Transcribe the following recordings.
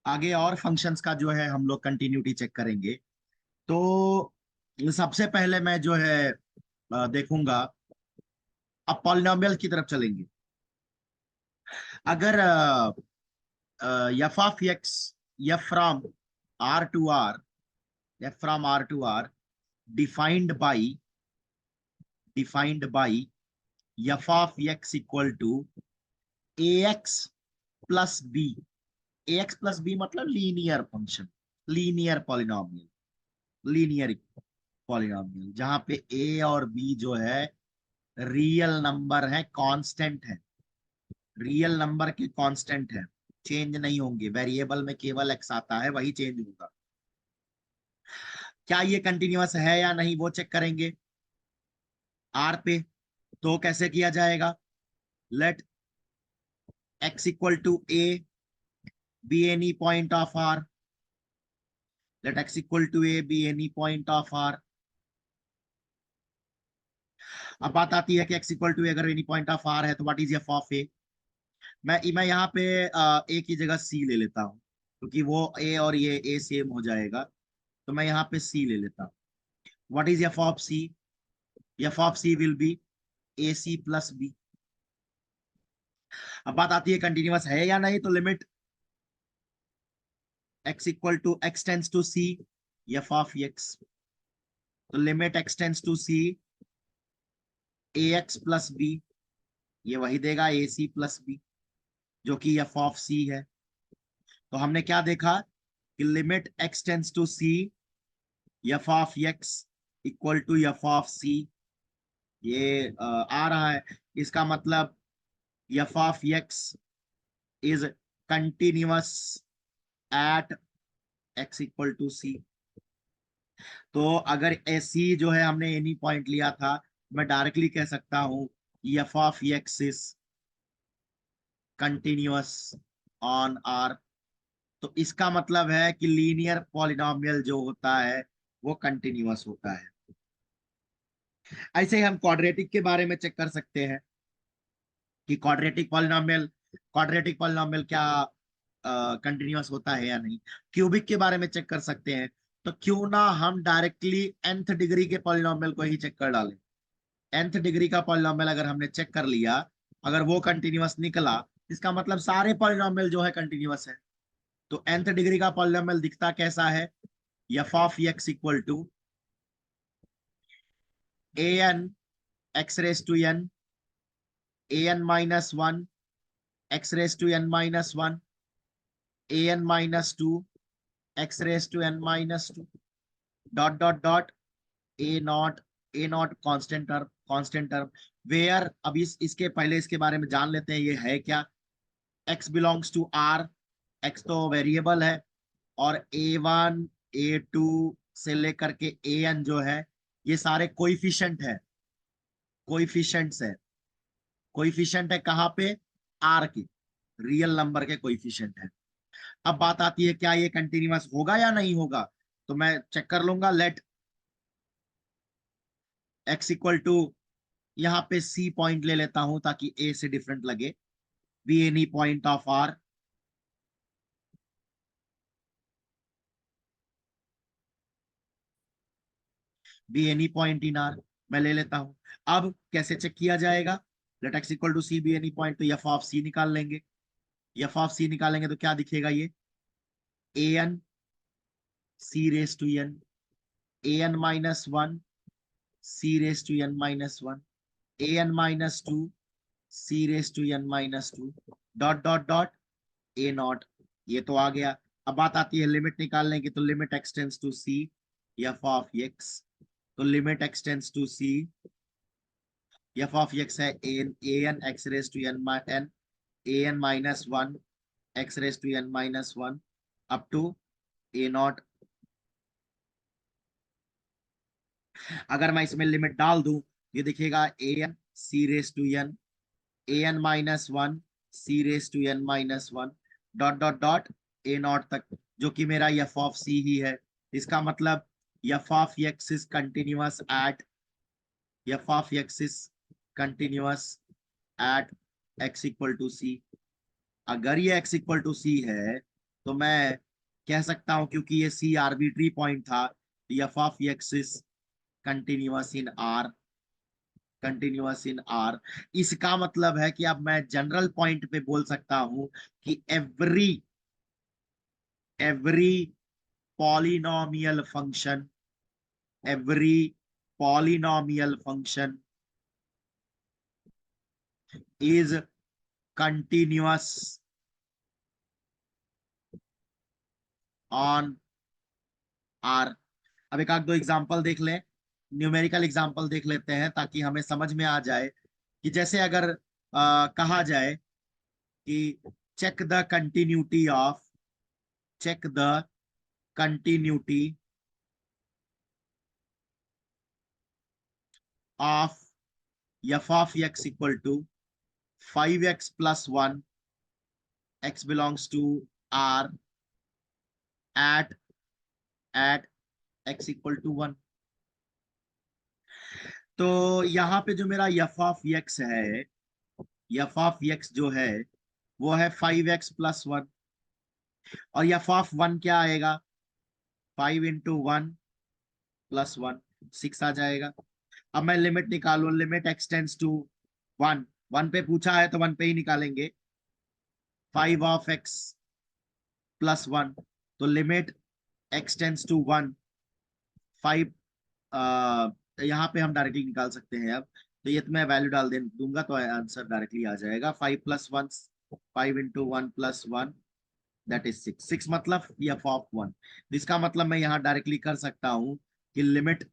आगे और फंक्शंस का जो है हम लोग कंटिन्यूटी चेक करेंगे। तो सबसे पहले मैं जो है देखूंगा। अब पॉलिनोमियल की तरफ चलेंगे। अगर F of X, F from R to R, F from R to R defined by F of x equal to A X plus B. A X plus B मतलब linear function, linear polynomial, linear polynomial जहां पे A और B जो है real number है, constant है, real number के constant है, चेंज नहीं होंगे। वेरिएबल में केवल एक्स आता है, वही चेंज होगा। क्या ये कंटिन्यूअस है या नहीं वो चेक करेंगे आर पे। तो कैसे किया जाएगा? Let x equal to a be any point of r, let x equal to a be any point of r. अब बात आती है कि एक्स इक्वल टू अगर एनी पॉइंट ऑफ आर है तो what is F of a. मैं यहाँ पे ए की जगह सी ले लेता हूँ, क्योंकि वो ए और ये ए सेम हो जाएगा। तो मैं यहाँ पे सी ले लेता हूँ। What is F of C? F of C will be A C plus B. अब बात आती है कंटिन्यूअस है या नहीं। तो limit X equal to X tends to C F of X. तो limit X tends to C A X plus B, ये वही देगा ए सी प्लस बी, जो कि एफ ऑफ सी है। तो हमने क्या देखा कि limit X tends to C F of x equal to F of C, ये आ रहा है। इसका मतलब F of x is continuous at X equal to C. तो अगर सी जो है हमने एनी पॉइंट लिया था, मैं डायरेक्टली कह सकता हूं f of x is continuous on r. तो इसका मतलब है कि लीनियर पॉलिनोमियल जो होता है वो कंटिन्यूअस होता है। ऐसे ही हम क्वाड्रेटिक के बारे में चेक कर सकते हैं कि क्वाड्रेटिक पॉलिनोमियल क्या कंटिन्यूअस होता है या नहीं। क्यूबिक के बारे में चेक कर सकते हैं। तो क्यों ना हम डायरेक्टली nth डिग्री के पॉलिनोमियल को ही चेक कर डालें। nth डिग्री का पॉलिनोमियल अगर हमने चेक कर लिया, अगर वो कंटिन्यूअस निकला, इसका मतलब सारे पॉलिनोमियल जो है कंटिन्यूअस है। तो nth डिग्री का पॉलिनोमियल दिखता कैसा है? F of x equal to a N x raise to N, A N minus one x raise to N minus one, A N minus two x raise to N minus two, dot dot dot A naught constant term where. अब इसके पहले इसके बारे में जान लेते हैं ये है क्या। x belongs to r, x तो वेरिएबल है, और a1 a2 से लेकर के an जो है ये सारे कोइफिशिएंट है, कोइफिशिएंट्स है। कोइफिशिएंट है कहाँ पे? r के, रियल नंबर के कोइफिशिएंट है। अब बात आती है क्या ये कंटिन्यूअस होगा या नहीं होगा। तो मैं चेक कर लूंगा। लेट x इक्वल टू, यहाँ पे c पॉइंट ले लेता हूं ताकि a से डिफरेंट लगे, be any point of r, be any point in r, मैं ले लेता हूं। अब कैसे चेक किया जाएगा? Let x equal to c be any point, तो एफ ऑफ सी निकाल लेंगे। एफ ऑफ सी निकालेंगे तो क्या दिखेगा? ये A N C raise to N, A N minus one C raise to N minus one, A N minus two C raise to N minus two, dot dot dot A nought. ये तो आ गया। अब बात आती है limit निकालने की। तो limit X tends to C F of X, तो limit X tends to C F of X है A N x raise to N N, A N minus one x raise to N minus one up to A nought. अगर मैं इसमें limit डाल दूं, ये दिखेगा A N C raise to N, A N minus one C raise to N minus one, dot dot dot A not तक, जो कि मेरा एफ ऑफ सी ही है। इसका मतलब F of x is continuous at, F of x is continuous at X equal to C. अगर ये x equal to सी है तो मैं कह सकता हूं क्योंकि ये सी आर्बिट्री पॉइंट था, F of x is continuous in are, continuous in are. इसका मतलब है कि अब मैं जनरल पॉइंट पे बोल सकता हूं कि every every polynomial function, every polynomial function is continuous on R। अब एक आध दो एग्जांपल देख लें, न्यूमेरिकल एग्जांपल देख लेते हैं ताकि हमें समझ में आ जाए कि जैसे अगर कहा जाए कि check the continuity of, check the continuity of f of x equal to 5x plus 1, x belongs to R at x equal to 1। तो यहाँ पे जो मेरा एफ ऑफ एक्स है, एफ ऑफ एक्स जो है वो है 5x+1, और एफ ऑफ 1 क्या आएगा, 5 × 1 + 1, 6 आ जाएगा। अब मैं लिमिट निकालू, लिमिट एक्स टेंड्स टू 1, 1 पे पूछा है तो 1 पे ही निकालेंगे, 5 of x+1, तो लिमिट एक्स टेंड्स टू 1, 5, यहाँ पे हम डायरेक्टली निकाल सकते हैं। अब तो ये तो मैं वैल्यू डाल दूंगा तो आंसर डायरेक्टली आ जाएगा, 5+1, 5 × 1 + 1, दैट इज 6, 6 मतलब एफ ऑफ 1। इसका मतलब मैं यहाँ डायरेक्टली कर सकता हूँ कि limit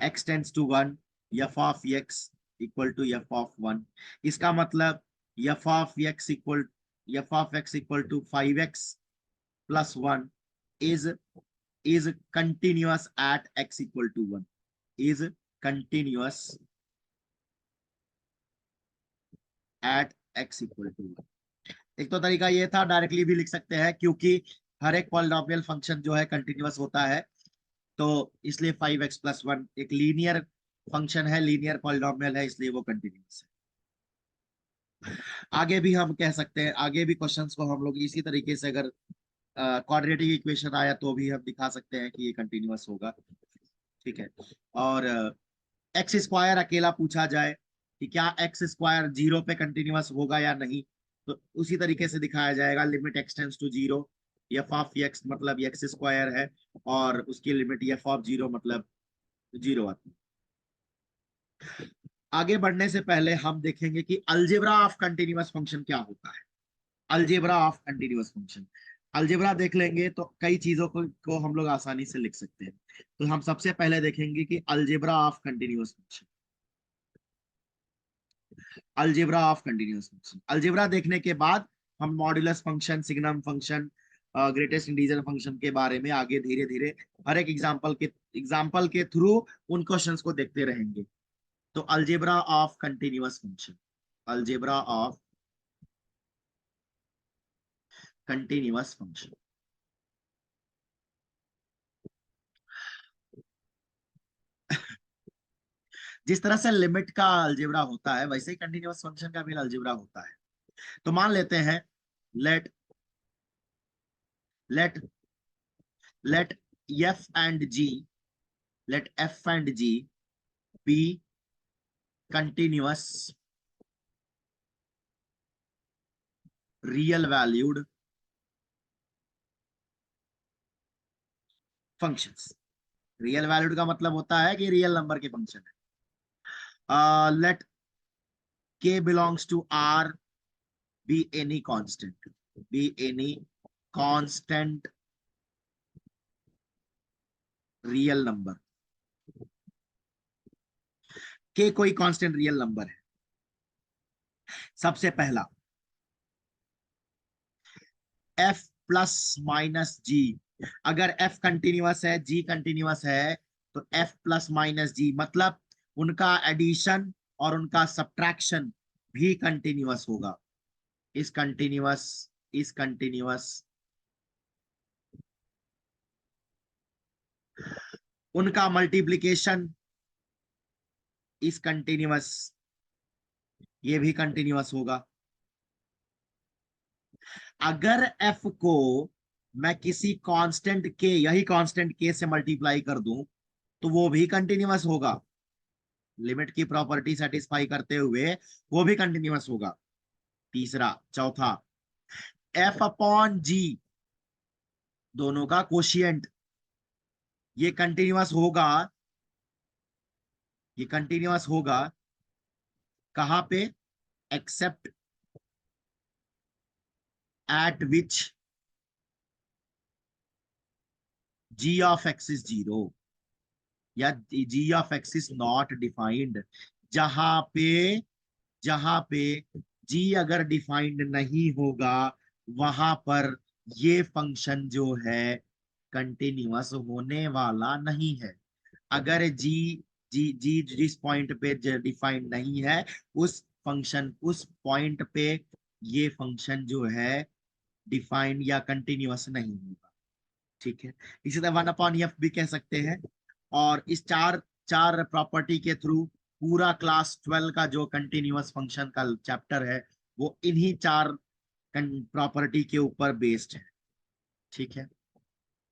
x tends to 1, f of x equal to F of 1। इसका मतलब F of x equal to 5x+1 is continuous at x equal to 1, is continuous at x equal to 1। एक तो तरीका ये था, डायरेक्टली भी लिख सकते हैं क्योंकि हर एक पॉलिनोमियल फंक्शन जो है कंटिन्यूअस होता है, तो इसलिए 5x+1 एक लीनियर फंक्शन है, लीनियर पॉलिनोमियल है, इसलिए वो कंटिन्यूअस है। आगे भी हम कह सकते हैं, आगे भी क्वेश्चंस को हम लोग इसी तरीके से अगर क्वाड्रेटिक इक्वेशन आया तो भी हम दिखा सकते हैं कि ये कंटिन्यूअस होगा, ठीक है। और एक्स स्क्वायर अकेला पूछा जाए कि क्या एक्स स्क्वायर 0 पे कंटिन्यूअस होगा या नहीं, तो उसी तरीके से दिखाया जाएगा, limit x tends to 0, f of x मतलब एक्स स्क्वायर है, और उसकी लिमिट एफ ऑफ 0 मतलब 0 आती है। आगे बढ़ने से पहले हम देखेंगे कि अलजेब्रा ऑफ कंटिन्यूअस फंक्शन क्या होता है। Algebra of continuous function, algebra देख लेंगे तो कई चीजों को हम लोग आसानी से लिख सकते हैं। तो हम सबसे पहले देखेंगे कि algebra of continuous function, algebra of continuous function. Algebra देखने के बाद हम modulus function, signum function, greatest integer function के बारे में आगे धीरे धीरे हर एक एग्जांपल के थ्रू उन क्वेश्चंस को देखते रहेंगे। तो algebra of continuous function, algebra of continuous function. जिस तरह से लिमिट का अलजेब्रा होता है वैसे ही कंटिन्यूअस फंक्शन का भी अलजेब्रा होता है। तो मान लेते हैं, let let let f and g, let f and g be continuous real valued functions। Real valued का मतलब होता है कि रियल नंबर के फंक्शन है। Let k belongs to r be any constant, be any constant real number, k कोई constant real number है। सबसे पहला f +-g, अगर f कंटिन्यूअस है, g कंटिन्यूअस है, तो f +-g मतलब उनका एडिशन और उनका सब्ट्रैक्शन भी कंटिन्यूअस होगा। इस कंटिन्यूअस उनका मल्टीप्लीकेशन इस कंटिन्यूअस, ये भी कंटिन्यूअस होगा। अगर एफ को मैं किसी कांस्टेंट के, यही कांस्टेंट के से मल्टीप्लाई कर दूं तो वो भी कंटिन्यूअस होगा, लिमिट की प्रॉपर्टी सेटिस्फाई करते हुए वो भी कंटिन्यूअस होगा। तीसरा, चौथा, एफ अपॉन जी दोनों का कोशिएंट, ये कंटिन्यूअस होगा, ये कंटिन्यूअस होगा कहां पे, except at which G of x is zero, या G of x is not defined. जहां पे, जहां पे जी अगर डिफाइंड नहीं होगा वहां पर ये फंक्शन जो है कंटिन्यूअस होने वाला नहीं है। अगर जी जी जी जिस पॉइंट पे डिफाइंड नहीं है उस फंक्शन, उस पॉइंट पे ये फंक्शन जो है डिफाइंड या कंटिन्यूअस नहीं होगा। ठीक है, इसी तरह 1/f भी कह सकते हैं। और इस चार चार प्रॉपर्टी के थ्रू पूरा क्लास 12 का जो कंटिन्यूअस फंक्शन का चैप्टर है वो इन्हीं चार प्रॉपर्टी के ऊपर बेस्ड है। ठीक है।